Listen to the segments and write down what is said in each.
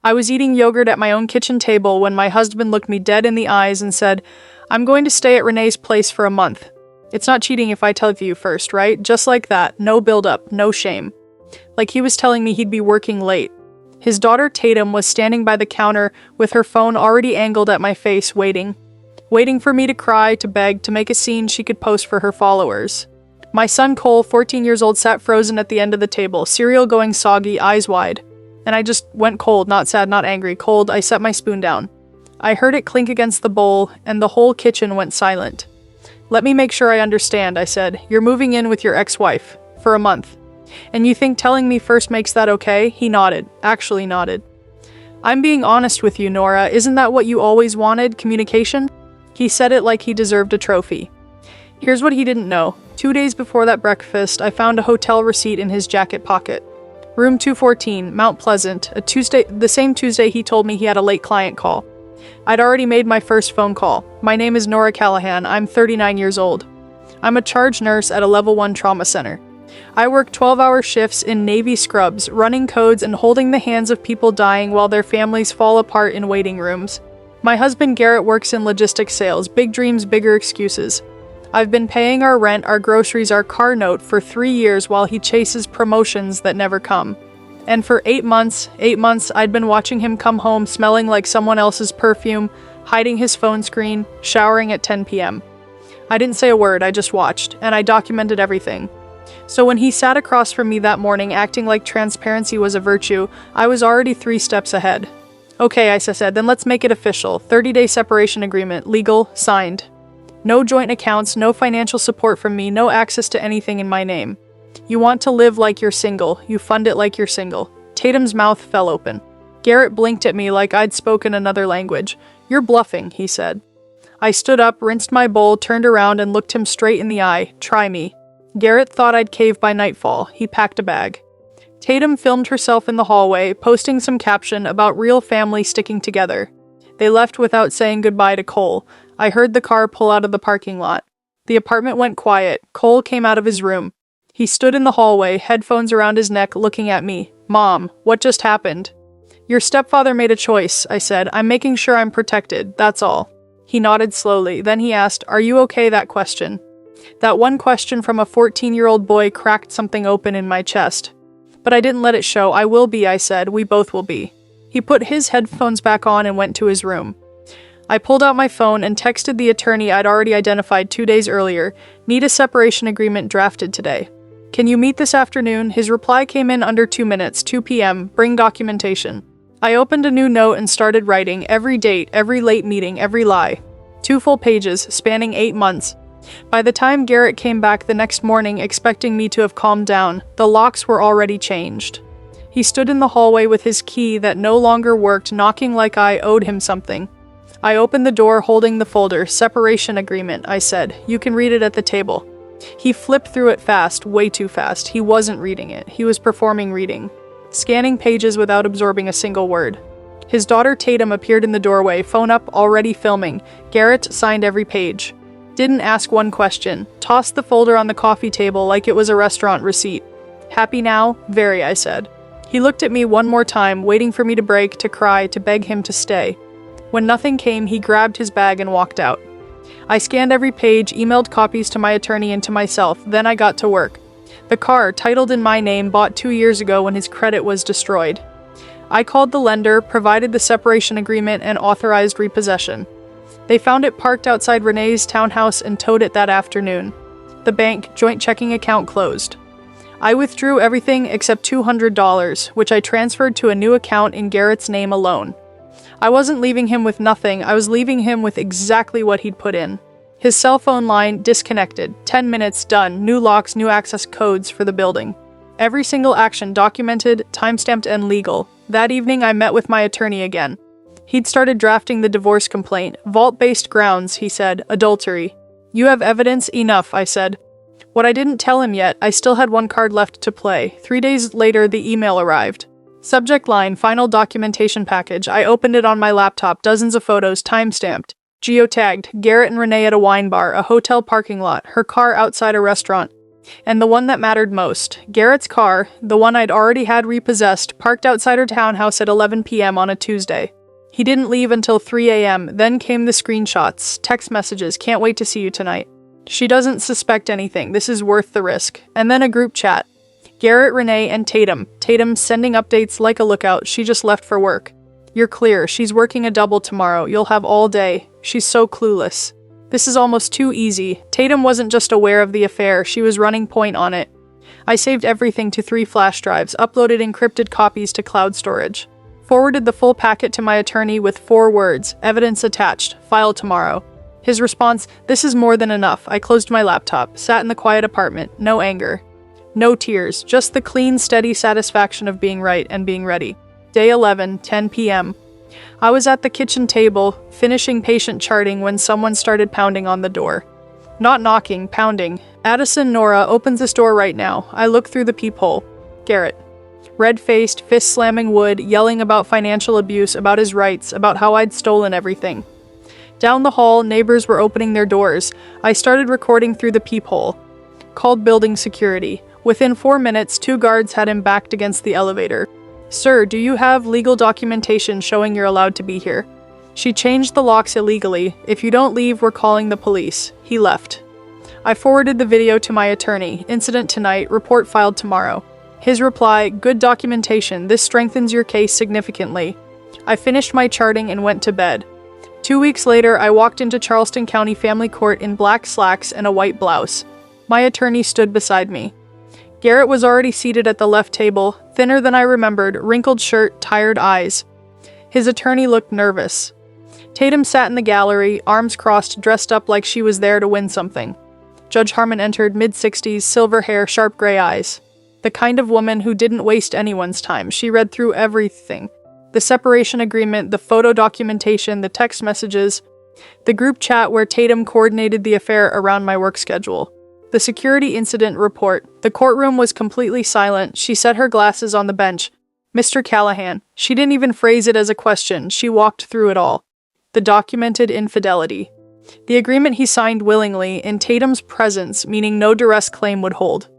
I was eating yogurt at my own kitchen table when my husband looked me dead in the eyes and said, "I'm going to stay at Renee's place for a month. It's not cheating if I tell you first, right?" Just like that, no build-up, no shame. Like he was telling me he'd be working late. His daughter Tatum was standing by the counter with her phone already angled at my face, waiting for me to cry, to beg, to make a scene she could post for her followers. My son Cole, 14 years old, sat frozen at the end of the table, cereal going soggy, eyes wide. And I just went cold, not sad, not angry, cold. I set my spoon down. I heard it clink against the bowl, and the whole kitchen went silent. "Let me make sure I understand," I said. "You're moving in with your ex-wife. For a month. And you think telling me first makes that okay?" He nodded. Actually nodded. "I'm being honest with you, Nora. Isn't that what you always wanted? Communication?" He said it like he deserved a trophy. Here's what he didn't know. 2 days before that breakfast, I found a hotel receipt in his jacket pocket. Room 214, Mount Pleasant, the same Tuesday he told me he had a late client call. I'd already made my first phone call. "My name is Nora Callahan. I'm 39 years old. I'm a charge nurse at a level 1 trauma center. I work 12-hour shifts in Navy scrubs, running codes and holding the hands of people dying while their families fall apart in waiting rooms. My husband Garrett works in logistics sales, big dreams, bigger excuses. I've been paying our rent, our groceries, our car note for 3 years while he chases promotions that never come. And for 8 months, I'd been watching him come home smelling like someone else's perfume, hiding his phone screen, showering at 10 p.m. I didn't say a word, I just watched, and I documented everything. So when he sat across from me that morning acting like transparency was a virtue, I was already 3 steps ahead. "Okay," I said, "then let's make it official. 30-day separation agreement, legal, signed. No joint accounts, no financial support from me, no access to anything in my name. You want to live like you're single, you fund it like you're single." Tatum's mouth fell open. Garrett blinked at me like I'd spoken another language. "You're bluffing," he said. I stood up, rinsed my bowl, turned around and looked him straight in the eye. "Try me." Garrett thought I'd cave by nightfall. He packed a bag. Tatum filmed herself in the hallway, posting some caption about real family sticking together. They left without saying goodbye to Cole. I heard the car pull out of the parking lot. The apartment went quiet. Cole came out of his room. He stood in the hallway, headphones around his neck, looking at me. "Mom, what just happened?" "Your stepfather made a choice," I said. "I'm making sure I'm protected, that's all." He nodded slowly. Then he asked, "Are you okay?" That question. That one question from a 14-year-old boy cracked something open in my chest. But I didn't let it show. "I will be," I said. "We both will be." He put his headphones back on and went to his room. I pulled out my phone and texted the attorney I'd already identified 2 days earlier. "Need a separation agreement drafted today. Can you meet this afternoon?" His reply came in under 2 minutes, 2 p.m. Bring documentation. I opened a new note and started writing every date, every late meeting, every lie. 2 full pages, spanning 8 months. By the time Garrett came back the next morning expecting me to have calmed down, the locks were already changed. He stood in the hallway with his key that no longer worked, knocking like I owed him something. I opened the door holding the folder. "Separation agreement," I said. "You can read it at the table." He flipped through it fast, way too fast. He wasn't reading it. He was performing reading. Scanning pages without absorbing a single word. His daughter Tatum appeared in the doorway, phone up, already filming. Garrett signed every page. Didn't ask one question. Tossed the folder on the coffee table like it was a restaurant receipt. "Happy now?" "Very," I said. He looked at me one more time, waiting for me to break, to cry, to beg him to stay. When nothing came, he grabbed his bag and walked out. I scanned every page, emailed copies to my attorney and to myself, then I got to work. The car, titled in my name, bought 2 years ago when his credit was destroyed. I called the lender, provided the separation agreement, and authorized repossession. They found it parked outside Renee's townhouse and towed it that afternoon. The bank, joint checking account closed. I withdrew everything except $200, which I transferred to a new account in Garrett's name alone. I wasn't leaving him with nothing, I was leaving him with exactly what he'd put in. His cell phone line disconnected, 10 minutes done, new locks, new access codes for the building. Every single action documented, timestamped, and legal. That evening I met with my attorney again. He'd started drafting the divorce complaint. Vault-based grounds, he said, adultery. "You have evidence? Enough," I said. What I didn't tell him yet, I still had one card left to play. 3 days later, the email arrived. Subject line, final documentation package. I opened it on my laptop, dozens of photos, time-stamped. Geotagged, Garrett and Renee at a wine bar, a hotel parking lot, her car outside a restaurant. And the one that mattered most, Garrett's car, the one I'd already had repossessed, parked outside her townhouse at 11 p.m. on a Tuesday. He didn't leave until 3 a.m., then came the screenshots, text messages, can't wait to see you tonight. She doesn't suspect anything, this is worth the risk. And then a group chat. Garrett, Renee, and Tatum. Tatum sending updates like a lookout, she just left for work. You're clear, she's working a double tomorrow, you'll have all day. She's so clueless. This is almost too easy. Tatum wasn't just aware of the affair, she was running point on it. I saved everything to 3 flash drives, uploaded encrypted copies to cloud storage. Forwarded the full packet to my attorney with 4 words, evidence attached, file tomorrow. His response, this is more than enough. I closed my laptop, sat in the quiet apartment, no anger. No tears, just the clean, steady satisfaction of being right and being ready. Day 11, 10 p.m. I was at the kitchen table, finishing patient charting when someone started pounding on the door. Not knocking, pounding. Addison Nora opens this door right now. I look through the peephole. Garrett. Red-faced, fist slamming wood, yelling about financial abuse, about his rights, about how I'd stolen everything. Down the hall, neighbors were opening their doors. I started recording through the peephole. Called building security. Within 4 minutes, 2 guards had him backed against the elevator. Sir, do you have legal documentation showing you're allowed to be here? She changed the locks illegally. If you don't leave, we're calling the police. He left. I forwarded the video to my attorney. Incident tonight, report filed tomorrow. His reply, good documentation. This strengthens your case significantly. I finished my charting and went to bed. 2 weeks later, I walked into Charleston County Family Court in black slacks and a white blouse. My attorney stood beside me. Garrett was already seated at the left table, thinner than I remembered, wrinkled shirt, tired eyes. His attorney looked nervous. Tatum sat in the gallery, arms crossed, dressed up like she was there to win something. Judge Harmon entered, mid-60s, silver hair, sharp gray eyes. The kind of woman who didn't waste anyone's time. She read through everything. The separation agreement, the photo documentation, the text messages, the group chat where Tatum coordinated the affair around my work schedule. The security incident report. The courtroom was completely silent. She set her glasses on the bench. Mr. Callahan. She didn't even phrase it as a question. She walked through it all. The documented infidelity. The agreement he signed willingly, in Tatum's presence, meaning no duress claim would hold.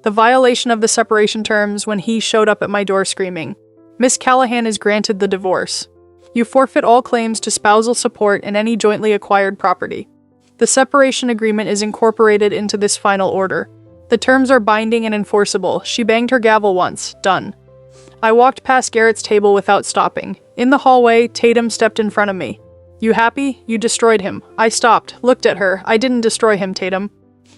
The violation of the separation terms when he showed up at my door screaming, Miss Callahan is granted the divorce. You forfeit all claims to spousal support and any jointly acquired property. The separation agreement is incorporated into this final order. The terms are binding and enforceable. She banged her gavel once. Done. I walked past Garrett's table without stopping. In the hallway, Tatum stepped in front of me. You happy? You destroyed him. I stopped, looked at her. I didn't destroy him, Tatum.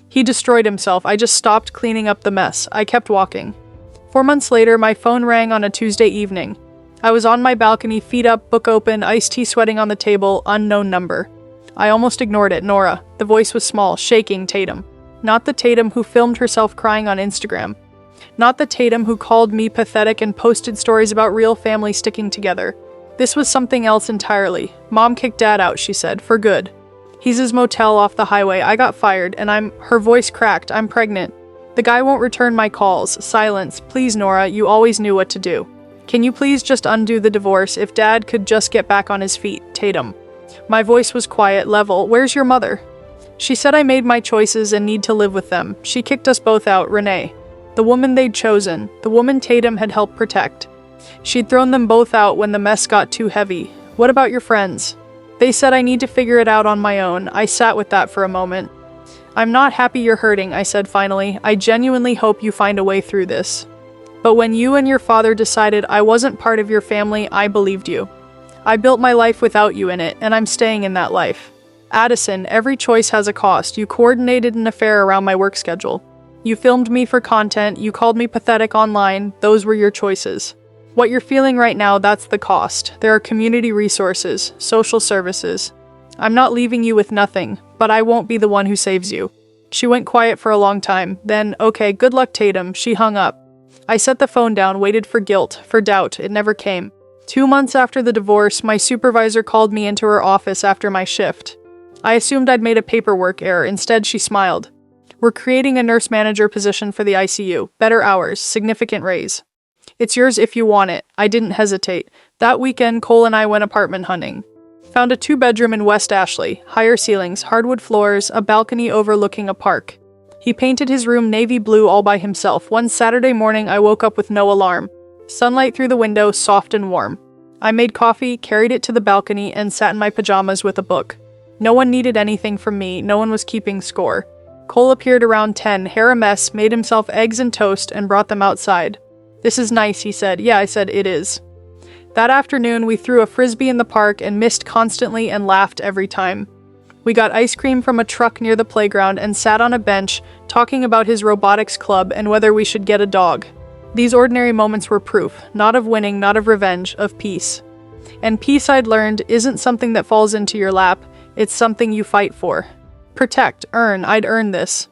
He destroyed himself. I just stopped cleaning up the mess. I kept walking. 4 months later, my phone rang on a Tuesday evening. I was on my balcony, feet up, book open, iced tea sweating on the table, unknown number. I almost ignored it. Nora. The voice was small, shaking. Tatum. Not the Tatum who filmed herself crying on Instagram. Not the Tatum who called me pathetic and posted stories about real family sticking together. This was something else entirely. Mom kicked Dad out, she said, for good. He's his motel off the highway. I got fired, and her voice cracked. I'm pregnant. The guy won't return my calls. Silence. Please, Nora, you always knew what to do. Can you please just undo the divorce? If Dad could just get back on his feet. Tatum. My voice was quiet, level. Where's your mother? She said I made my choices and need to live with them. She kicked us both out, Renee. The woman they'd chosen. The woman Tatum had helped protect. She'd thrown them both out when the mess got too heavy. What about your friends? They said I need to figure it out on my own. I sat with that for a moment. I'm not happy you're hurting, I said finally. I genuinely hope you find a way through this. But when you and your father decided I wasn't part of your family, I believed you. I built my life without you in it, and I'm staying in that life. Addison, every choice has a cost. You coordinated an affair around my work schedule. You filmed me for content, you called me pathetic online, those were your choices. What you're feeling right now, that's the cost. There are community resources, social services. I'm not leaving you with nothing, but I won't be the one who saves you. She went quiet for a long time, then, okay, good luck Tatum, she hung up. I set the phone down, waited for guilt, for doubt, it never came. 2 months after the divorce, my supervisor called me into her office after my shift. I assumed I'd made a paperwork error, instead she smiled. We're creating a nurse manager position for the ICU, better hours, significant raise. It's yours if you want it. I didn't hesitate. That weekend, Cole and I went apartment hunting. Found a 2-bedroom in West Ashley, higher ceilings, hardwood floors, a balcony overlooking a park. He painted his room navy blue all by himself. One Saturday morning, I woke up with no alarm. Sunlight through the window, soft and warm. I made coffee, carried it to the balcony, and sat in my pajamas with a book. No one needed anything from me. No one was keeping score. Cole appeared around 10, hair a mess, made himself eggs and toast, and brought them outside. "This is nice," he said. Yeah, I said, "It is." That afternoon, we threw a frisbee in the park and missed constantly and laughed every time. We got ice cream from a truck near the playground and sat on a bench, talking about his robotics club and whether we should get a dog. These ordinary moments were proof, not of winning, not of revenge, of peace. And peace, I'd learned, isn't something that falls into your lap, it's something you fight for. Protect, earn, I'd earn this.